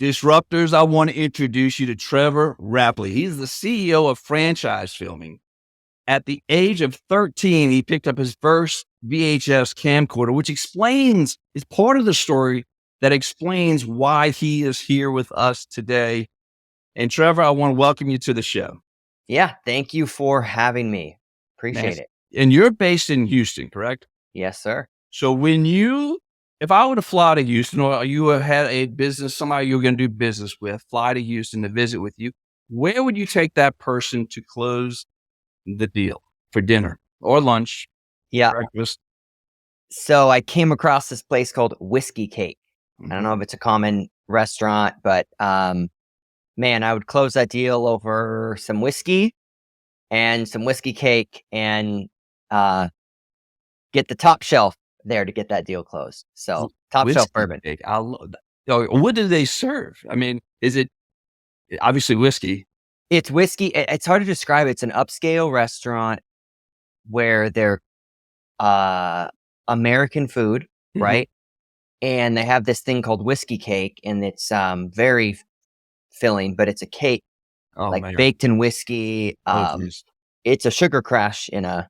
Disruptors, I want to introduce you to Trevor Rappleye. He's the CEO of Franchise Filming. At the age of 13, he picked up his first VHS camcorder, which is part of the story that explains why he is here with us today. And Trevor, I want to welcome you to the show. Yeah, thank you for having me. Appreciate it. And you're based in Houston, correct? Yes, sir. So if I were to fly to Houston, or you had a business, somebody you're going to do business with, fly to Houston to visit with you, where would you take that person to close the deal for dinner or lunch, breakfast? So I came across this place called Whiskey Cake. I don't know if it's a common restaurant, but man, I would close that deal over some whiskey and some whiskey cake and get the top shelf there to get that deal closed. So top Whiskey shelf bourbon. Cake. I love that. What do they serve? I mean, is it obviously whiskey? It's whiskey. It's hard to describe. It's an upscale restaurant where they're American food, right? And they have this thing called whiskey cake, and it's very filling, but it's a cake baked in whiskey. It's a sugar crash in a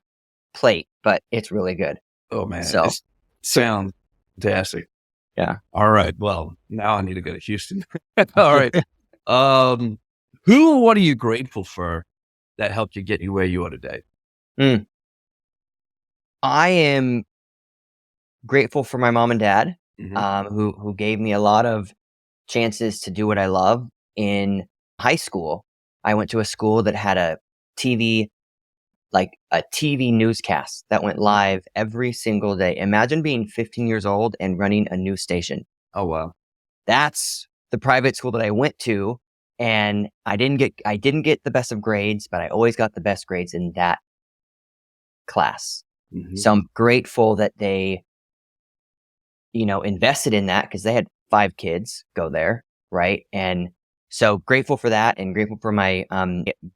plate, but it's really good. Oh man, so it sounds fantastic. Yeah. All right. Well, now I need to go to Houston. All right. Who or what are you grateful for that helped you get you where you are today? I am grateful for my mom and dad, who gave me a lot of chances to do what I love. In high school, I went to a school that had a TV newscast that went live every single day. Imagine being 15 years old and running a news station. Oh, wow. That's the private school that I went to. And I didn't get the best of grades, but I always got the best grades in that class. So I'm grateful that they, invested in that, because they had 5 kids go there. Right. And so grateful for that, and grateful for my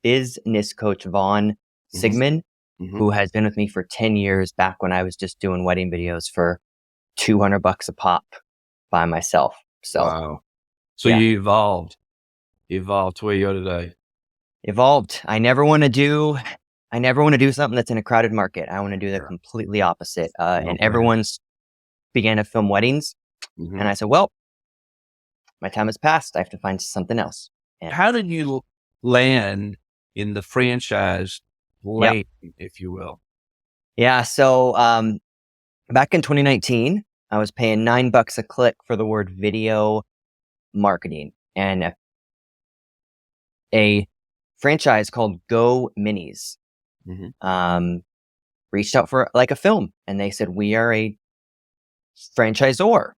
business coach, Vaughn Sigmund, who has been with me for 10 years, back when I was just doing wedding videos for $200 a pop by myself. So, wow. So you evolved to where you are today. Evolved. I never want to do something that's in a crowded market. I want to do the completely opposite. And everyone's began to film weddings. And I said, well, my time has passed. I have to find something else. And how did you land in the franchise lane, if you will? Yeah. So, back in 2019, I was paying $9 a click for the word video marketing, and a franchise called Go Minis, reached out for like a film, and they said, we are a franchisor.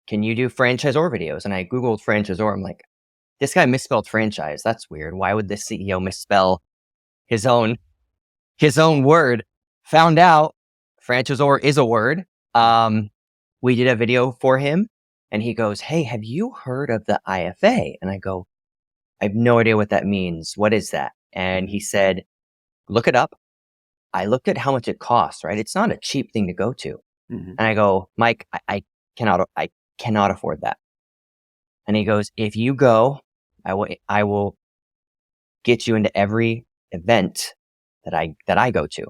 Can you do franchisor videos? And I Googled franchisor. I'm like, this guy misspelled franchise. That's weird. Why would the CEO misspell his own word? Found out franchisor is a word. We did a video for him, and he goes, hey, have you heard of the IFA? And I go, I have no idea what that means. What is that? And he said, look it up. I looked at how much it costs, right? It's not a cheap thing to go to. And I go, Mike, I cannot afford that. And he goes, if you go, I will get you into every event that I go to.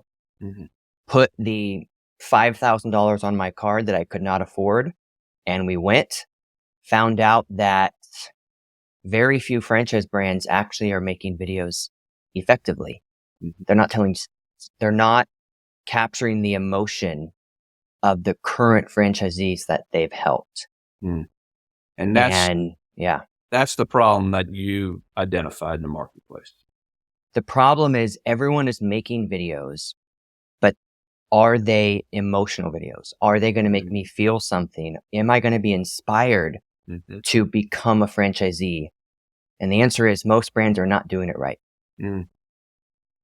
Put the $5,000 on my card that I could not afford. And we went, found out that very few franchise brands actually are making videos effectively. They're not capturing the emotion of the current franchisees that they've helped. And that's the problem that you identified in the marketplace. The problem is everyone is making videos, but are they emotional videos? Are they going to make me feel something? Am I going to be inspired to become a franchisee? And the answer is most brands are not doing it right.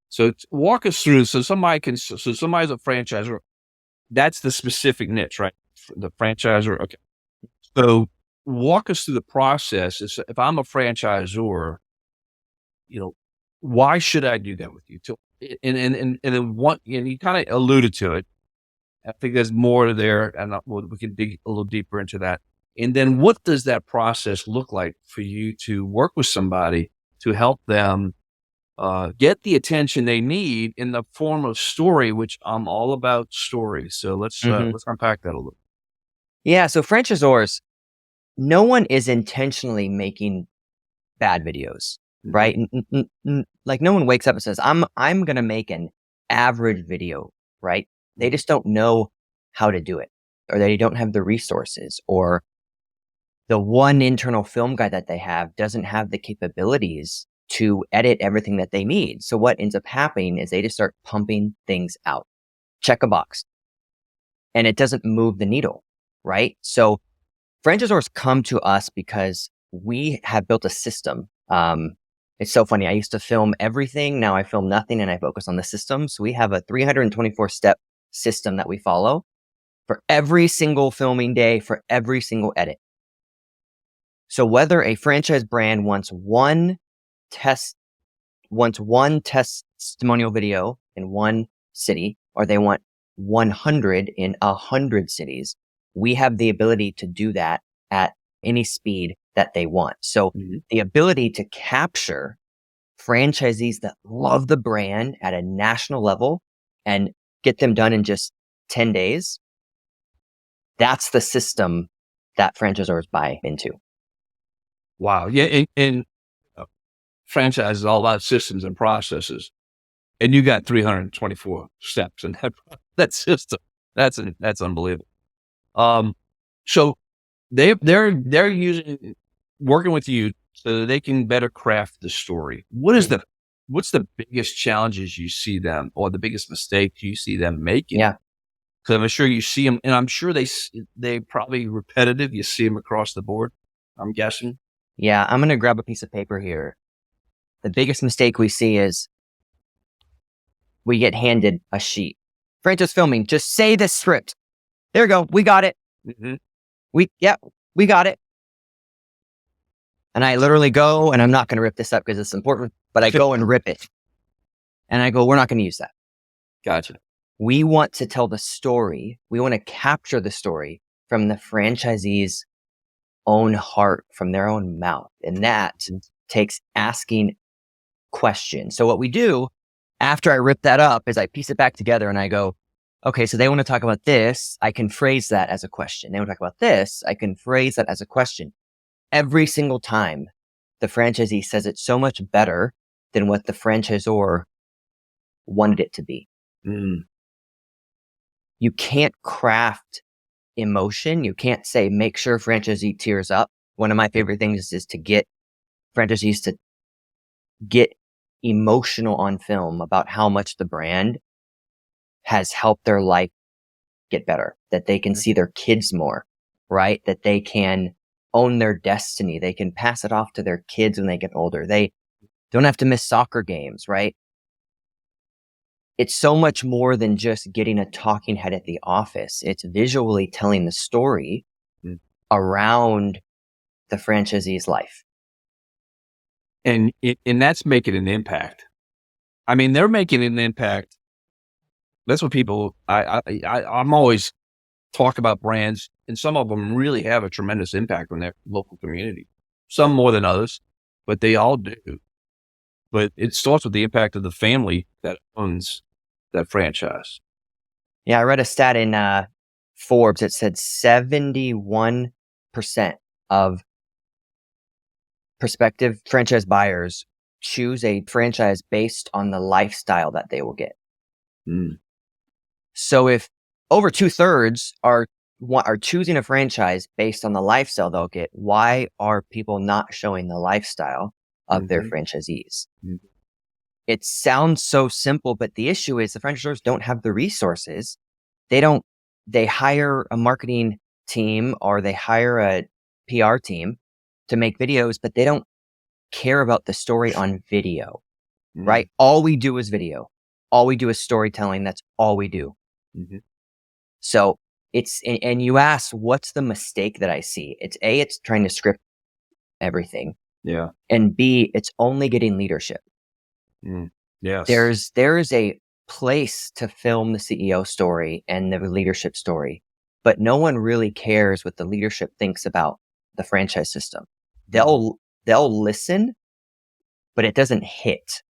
So walk us through. So somebody's a franchisor. That's the specific niche, right? The franchisor. Okay. So walk us through the process. If I'm a franchisor, why should I do that with you? And then what, you kind of alluded to it. I think there's more there, and we can dig a little deeper into that. And then what does that process look like for you to work with somebody to help them get the attention they need in the form of story, which I'm all about story. So let's unpack that a little. Yeah. So franchisors, no one is intentionally making bad videos, right? Like no one wakes up and says, I'm going to make an average video, right? They just don't know how to do it, or they don't have the resources, or the one internal film guy that they have doesn't have the capabilities to edit everything that they need. So what ends up happening is they just start pumping things out. Check a box. And it doesn't move the needle, right? So franchisors come to us because we have built a system. It's so funny. I used to film everything. Now I film nothing and I focus on the system. So we have a 324 step system that we follow for every single filming day, for every single edit. So whether a franchise brand wants one testimonial video in one city, or they want 100 in 100 cities, we have the ability to do that at any speed that they want. So the ability to capture franchisees that love the brand at a national level and get them done in just 10 days, that's the system that franchisors buy into. Wow. Yeah. And franchise is all about systems and processes. And you got 324 steps in that system. That's unbelievable. So they're working with you so that they can better craft the story. What's the biggest challenges you see them, or the biggest mistakes you see them making? Yeah. Because I'm sure you see them, and I'm sure they probably repetitive. You see them across the board, I'm guessing. Yeah. I'm going to grab a piece of paper here. The biggest mistake we see is we get handed a sheet. Franchise filming, just say the script. There we go. We got it. We got it. And I literally go, and I'm not going to rip this up because it's important, but I go and rip it. And I go, we're not going to use that. Gotcha. We want to tell the story. We want to capture the story from the franchisee's own heart, from their own mouth. And that takes asking questions. So what we do after I rip that up is I piece it back together and I go, okay, so they want to talk about this. I can phrase that as a question. They want to talk about this. I can phrase that as a question. Every single time, the franchisee says it so much better than what the franchisor wanted it to be. You can't craft emotion. You can't say, make sure franchisee tears up. One of my favorite things is to get franchisees to get emotional on film about how much the brand has helped their life get better, that they can see their kids more, right? That they can own their destiny. They can pass it off to their kids when they get older. They don't have to miss soccer games, right? It's so much more than just getting a talking head at the office. It's visually telling the story around the franchisee's life. And that's making an impact. I mean, they're making an impact. That's what people, I'm always talk about brands, and some of them really have a tremendous impact on their local community. Some more than others, but they all do. But it starts with the impact of the family that owns that franchise. Yeah, I read a stat in Forbes. It said 71% of prospective franchise buyers choose a franchise based on the lifestyle that they will get. So if over 2/3 are choosing a franchise based on the lifestyle they'll get, why are people not showing the lifestyle of their franchisees? It sounds so simple, but the issue is the franchisors don't have the resources. They hire a marketing team or they hire a PR team to make videos, but they don't care about the story on video, right? All we do is video. All we do is storytelling. That's all we do. So and you ask, what's the mistake that I see? It's A, it's trying to script everything. Yeah. And B, it's only getting leadership. Yes. There is a place to film the CEO story and the leadership story. but no one really cares what the leadership thinks about the franchise system. They'll listen, but it doesn't hit.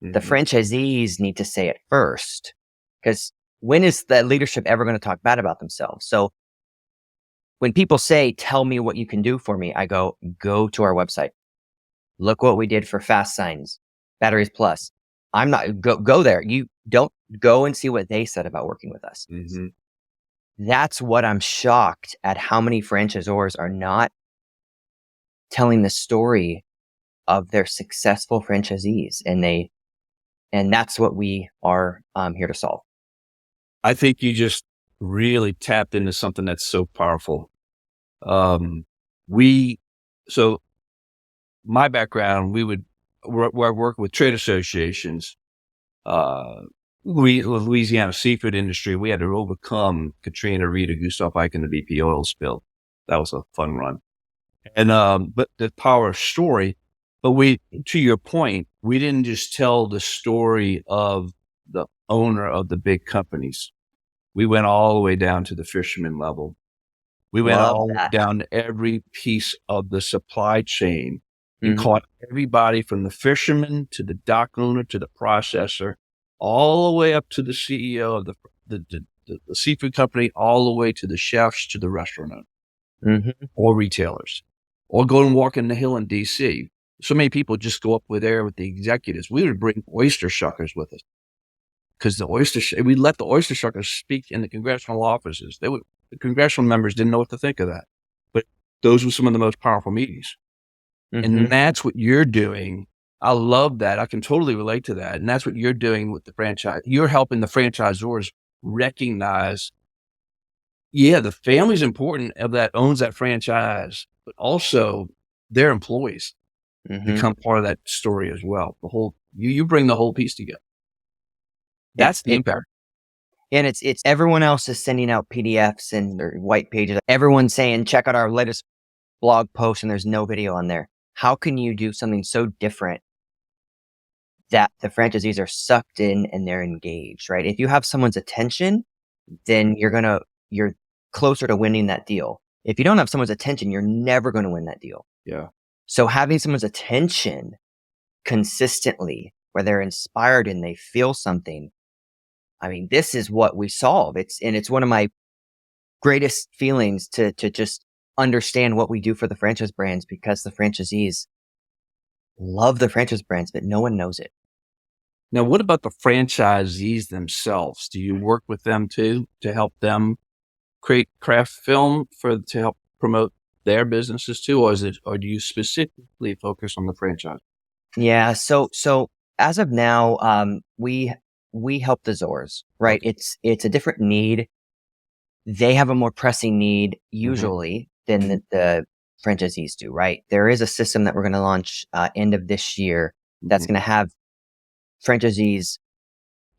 The franchisees need to say it first, because when is the leadership ever going to talk bad about themselves? So when people say, tell me what you can do for me, I go to our website. Look what we did for Fast Signs, Batteries Plus. I'm not, go there. You don't go and see what they said about working with us. That's what I'm shocked at, how many franchisors are not telling the story of their successful franchisees. And that's what we are here to solve. I think you just really tapped into something that's so powerful. So my background, we would work with trade associations, Louisiana seafood industry. We had to overcome Katrina, Rita, Gustav Ike, and the BP oil spill. That was a fun run. And, but the power of story, but to your point, we didn't just tell the story of the owner of the big companies. We went all the way down to the fisherman level. We went all the way down to every piece of the supply chain and caught everybody from the fisherman to the dock owner to the processor, all the way up to the CEO of the seafood company, all the way to the chefs, to the restaurant owner, or retailers, or go and walk in the hill in DC. So many people just go up there with the executives. We would bring oyster shuckers with us, because we let the oyster shuckers speak in the congressional offices. The congressional members didn't know what to think of that, but those were some of the most powerful meetings. And that's what you're doing. I love that. I can totally relate to that. And that's what you're doing with the franchise. You're helping the franchisors recognize, the family's important that owns that franchise, but also their employees become part of that story as well. The whole, you bring the whole piece together. That's the impact. And it's everyone else is sending out PDFs and their white pages. Everyone's saying, check out our latest blog post, and there's no video on there. How can you do something so different that the franchisees are sucked in and they're engaged, right? If you have someone's attention, then you're closer to winning that deal. If you don't have someone's attention, you're never going to win that deal. Yeah. So having someone's attention consistently, where they're inspired and they feel something, I mean, this is what we solve. It's one of my greatest feelings to just understand what we do for the franchise brands, because the franchisees love the franchise brands, but no one knows it. Now, what about the franchisees themselves? Do you work with them too to help them create craft film to help promote their businesses too, or do you specifically focus on the franchise? Yeah. So as of now, we help the Zors, right? Okay. It's a different need. They have a more pressing need usually than the franchisees do, right? There is a system that we're going to launch end of this year that's going to have franchisees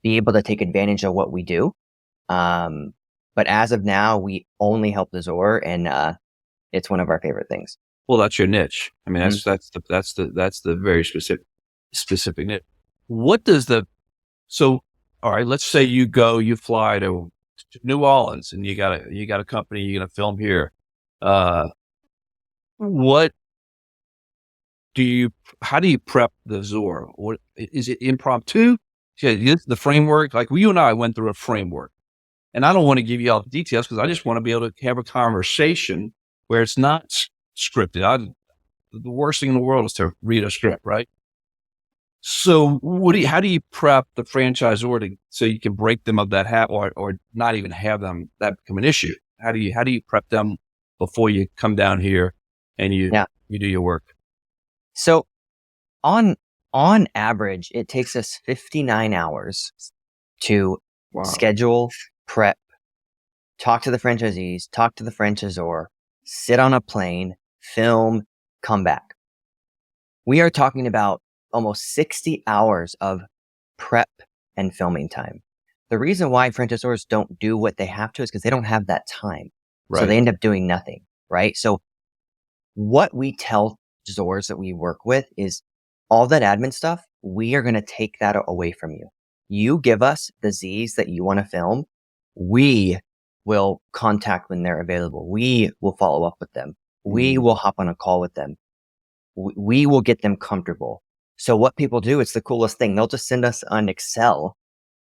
be able to take advantage of what we do. But as of now, we only help the Zor, and it's one of our favorite things. Well, that's your niche. I mean, that's the very specific niche. So, all right, let's say you fly to New Orleans and you got a company, you're going to film here. How do you prep the Zor? What is it, impromptu? The framework, like you and I went through a framework, and I don't want to give you all the details because I just want to be able to have a conversation where it's not scripted. The worst thing in the world is to read a script, right? So how do you prep the franchisor so you can break them of that habit, or not even have that become an issue? How do you prep them before you come down here and you do your work? So on average, it takes us 59 hours to schedule, prep, talk to the franchisees, talk to the franchisor, sit on a plane, film, come back. We are talking about almost 60 hours of prep and filming time. The reason why franchisors don't do what they have to is because they don't have that time. Right. So they end up doing nothing, right? So what we tell Zors that we work with is all that admin stuff, we are going to take that away from you. You give us the Z's that you want to film. We will contact when they're available. We will follow up with them. We will hop on a call with them. We will get them comfortable. So what people do, it's the coolest thing. They'll just send us an Excel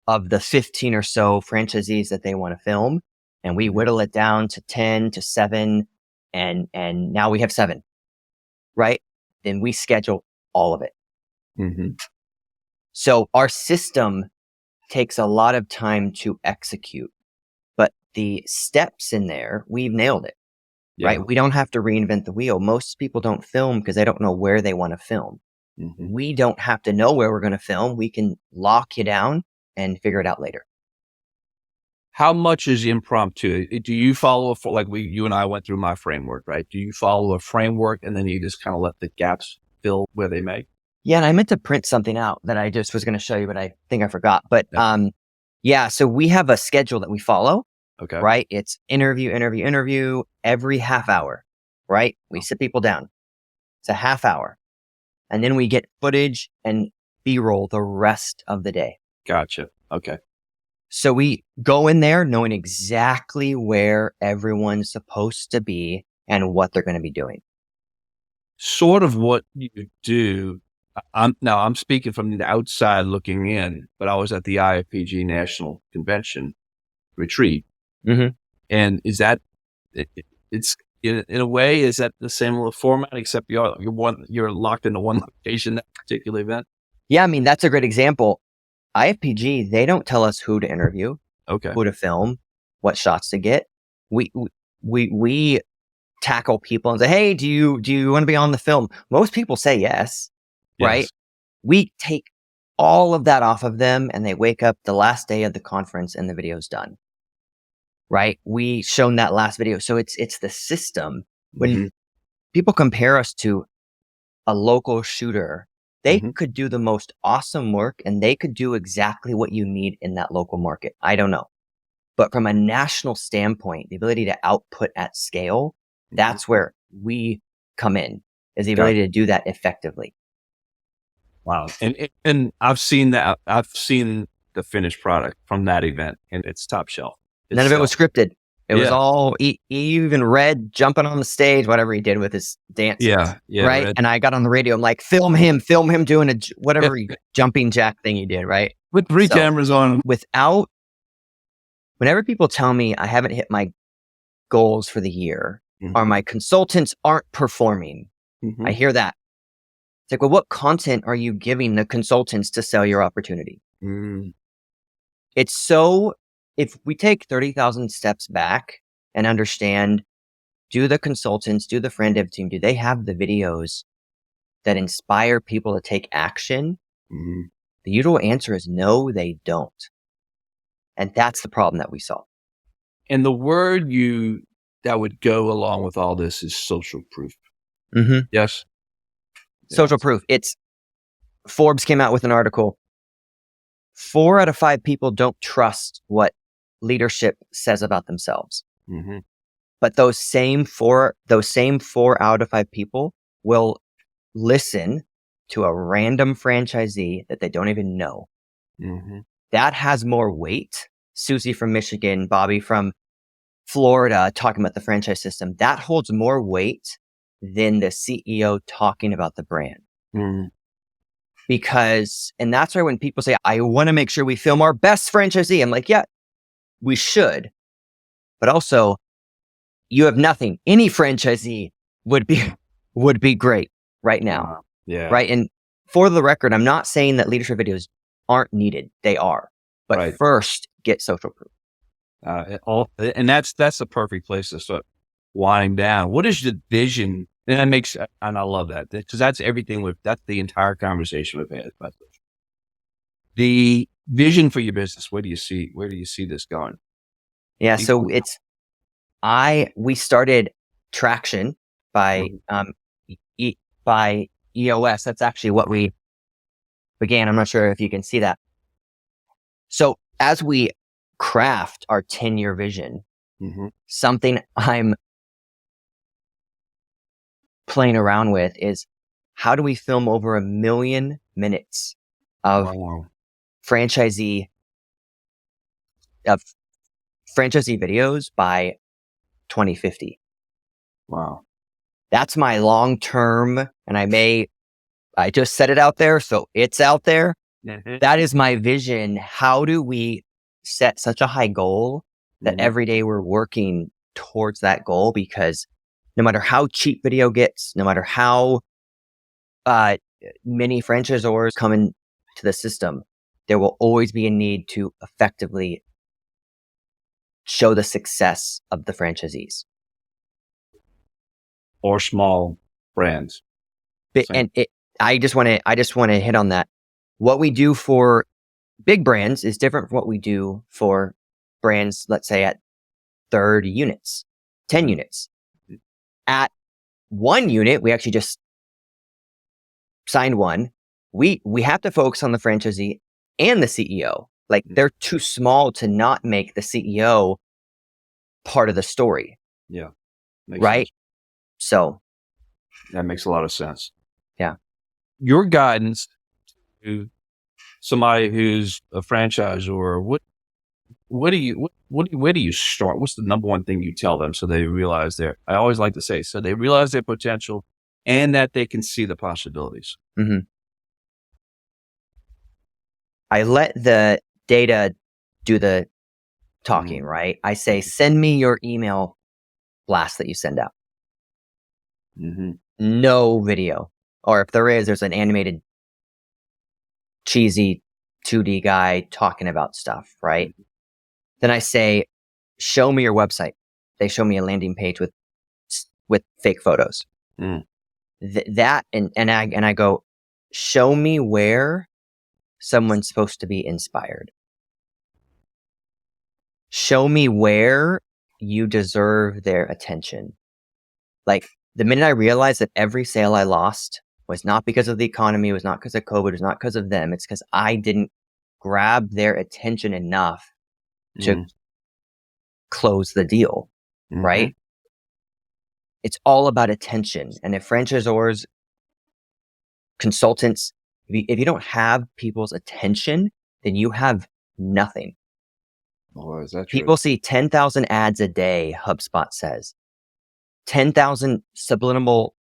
of the 15 or so franchisees that they want to film. And we whittle it down to 10 to 7. And now we have 7, right? Then we schedule all of it. So our system takes a lot of time to execute, but the steps in there, we've nailed it, right? We don't have to reinvent the wheel. Most people don't film because they don't know where they want to film. We don't have to know where we're going to film. We can lock you down and figure it out later. How much is impromptu? Do you follow you and I went through my framework, right? Do you follow a framework and then you just kind of let the gaps fill where they may? Yeah. And I meant to print something out that I just was going to show you, but I think I forgot. But, so we have a schedule that we follow. Okay. Right. It's interview every half hour, right? We sit people down. It's a half hour. And then we get footage and B-roll the rest of the day. Gotcha. Okay. So we go in there knowing exactly where everyone's supposed to be and what they're going to be doing. Sort of what you do. I'm speaking from the outside looking in, but I was at the IFPG National Convention retreat. And is that, it's in a way, is that the same little format, except you're locked into one location, that particular event? Yeah. I mean, that's a great example. IFPG, they don't tell us who to interview, who to film, what shots to get. We tackle people and say, hey, do you want to be on the film? Most people say yes, right? We take all of that off of them and they wake up the last day of the conference and the video's done, right? We shown that last video. So it's the system. When people compare us to a local shooter, they could do the most awesome work and they could do exactly what you need in that local market. I don't know. But from a national standpoint, the ability to output at scale, that's where we come in, is the ability to do that effectively. Wow. And I've seen that. I've seen the finished product from that event and it's top shelf. None of it was scripted. It was all, he even read jumping on the stage, whatever he did with his dance. Right. Red. And I got on the radio. I'm like, film him doing whatever jumping jack thing he did. Right. With 3 cameras on him. Whenever people tell me I haven't hit my goals for the year or my consultants aren't performing, I hear that. It's like, well, what content are you giving the consultants to sell your opportunity? It's so, if we take 30,000 steps back and understand, do the consultants, do the friend dev team, do they have the videos that inspire people to take action? The usual answer is no, they don't. And that's the problem that we saw. And the word that would go along with all this is social proof. Yes. Social proof. Forbes came out with an article. 4 out of 5 people don't trust what leadership says about themselves. But those same 4 out of 5 people will listen to a random franchisee that they don't even know. That has more weight. Susie from Michigan, Bobby from Florida talking about the franchise system. That holds more weight than the CEO talking about the brand. Because, and that's why when people say, I want to make sure we film our best franchisee, I'm like, yeah, we should. But also, you have nothing. Any franchisee would be great right now. Right. And for the record, I'm not saying that leadership videos aren't needed. They are. But first, get social proof. And that's the perfect place to start winding down. What is the vision? And I love that because that's everything that's the entire conversation we've had about this. The vision for your business. Where do you see this going? Yeah. So we started Traction by EOS. That's actually what we began. I'm not sure if you can see that. So as we craft our 10-year vision, something I'm playing around with is how do we film over 1 million minutes of franchisee franchisee videos by 2050. Wow. That's my long term, and I just said it out there, so it's out there. That is my vision. How do we set such a high goal that every day we're working towards that goal? Because no matter how cheap video gets, no matter how many franchisors come into the system, there will always be a need to effectively show the success of the franchisees Or small brands. I just want to hit on that. What we do for big brands is different from what we do for brands, let's say at 30 units, 10 units. At 1 unit, we actually just signed one. We have to focus on the franchisee and the CEO. Like, they're too small to not make the CEO part of the story. Yeah. Right? Sense. So that makes a lot of sense. Yeah. Your guidance to somebody who's a franchisor, where do you start? What's the number one thing you tell them so they realize I always like to say, so they realize their potential and that they can see the possibilities? Mm-hmm. I let the data do the talking, right? I say, send me your email blast that you send out. No video. Or if there is, there's an animated, cheesy 2D guy talking about stuff, right? Then I say, show me your website. They show me a landing page with fake photos. That and I go, show me where someone's supposed to be inspired. Show me where you deserve their attention. Like, the minute I realized that every sale I lost was not because of the economy, was not because of COVID, was not because of them. It's because I didn't grab their attention enough to close the deal, right? It's all about attention. And if franchisors, consultants, if you don't have people's attention, then you have nothing. Oh, is that true? People see 10,000 ads a day, HubSpot says. 10,000 subliminal,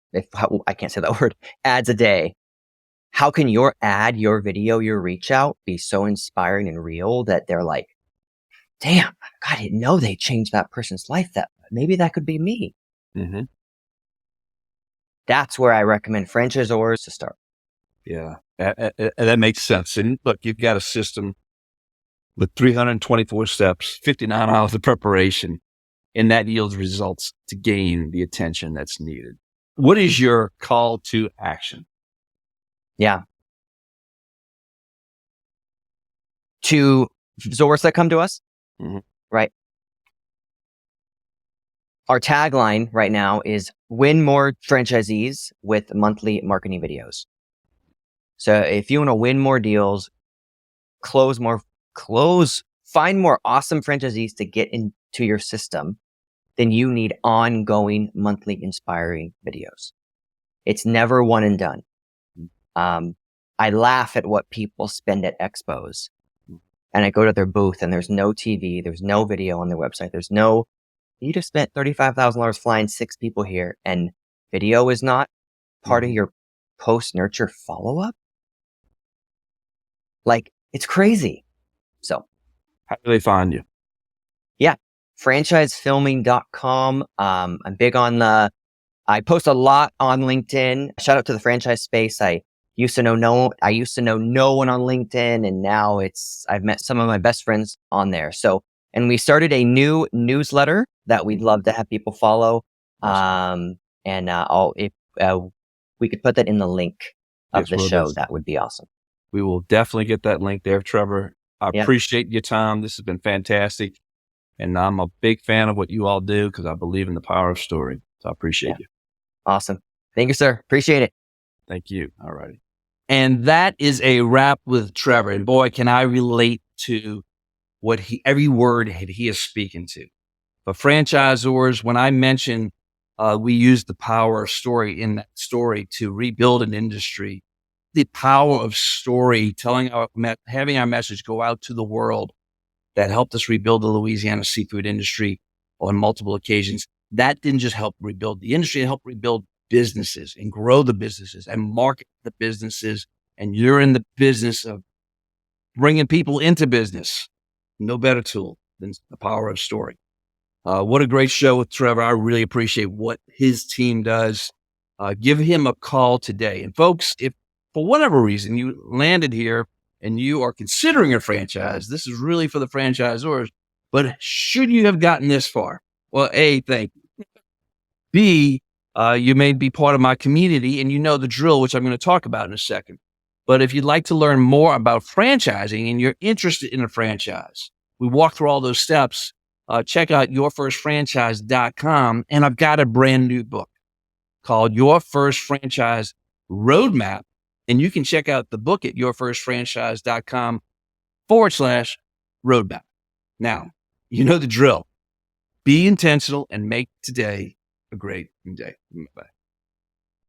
I can't say that word, ads a day. How can your ad, your video, your reach out be so inspiring and real that they're like, damn, God, I didn't know they changed that person's life. That maybe that could be me. That's where I recommend franchisors to start. Yeah, that makes sense. And look, you've got a system with 324 steps, 59 hours of preparation, and that yields results to gain the attention that's needed. What is your call to action? Yeah. To Zors that come to us, right? Our tagline right now is win more franchisees with monthly marketing videos. So if you want to win more deals, find more awesome franchisees to get into your system, then you need ongoing monthly inspiring videos. It's never one and done. I laugh at what people spend at expos, and I go to their booth and there's no TV, there's no video on their website. You just spent $35,000 flying 6 people here, and video is not part of your post-nurture follow-up? Like, it's crazy. So, how do they find you? Yeah, franchisefilming.com. I'm big on I post a lot on LinkedIn. Shout out to the franchise space. I used to know no one on LinkedIn, and now I've met some of my best friends on there. So, and we started a new newsletter that we'd love to have people follow. Awesome. If we could put that in the link of the show, that would be awesome. We will definitely get that link there, Trevor. I appreciate your time. This has been fantastic. And I'm a big fan of what you all do because I believe in the power of story. So I appreciate you. Awesome. Thank you, sir. Appreciate it. Thank you. All righty. And that is a wrap with Trevor. And boy, can I relate to every word he is speaking to. But franchisors, when I mention we use the power of story in that story to rebuild an industry, the power of story, having our message go out to the world that helped us rebuild the Louisiana seafood industry on multiple occasions. That didn't just help rebuild the industry, it helped rebuild businesses and grow the businesses and market the businesses. And you're in the business of bringing people into business. No better tool than the power of story. What a great show with Trevor. I really appreciate what his team does. Give him a call today. And folks, if for whatever reason you landed here and you are considering a franchise, this is really for the franchisors. But should you have gotten this far? Well, A, thank you. B, you may be part of my community and you know the drill, which I'm going to talk about in a second. But if you'd like to learn more about franchising and you're interested in a franchise, we walk through all those steps. Check out yourfirstfranchise.com. And I've got a brand new book called Your First Franchise Roadmap. And you can check out the book at yourfirstfranchise.com/roadmap. Now, you know the drill. Be intentional and make today a great day. Bye.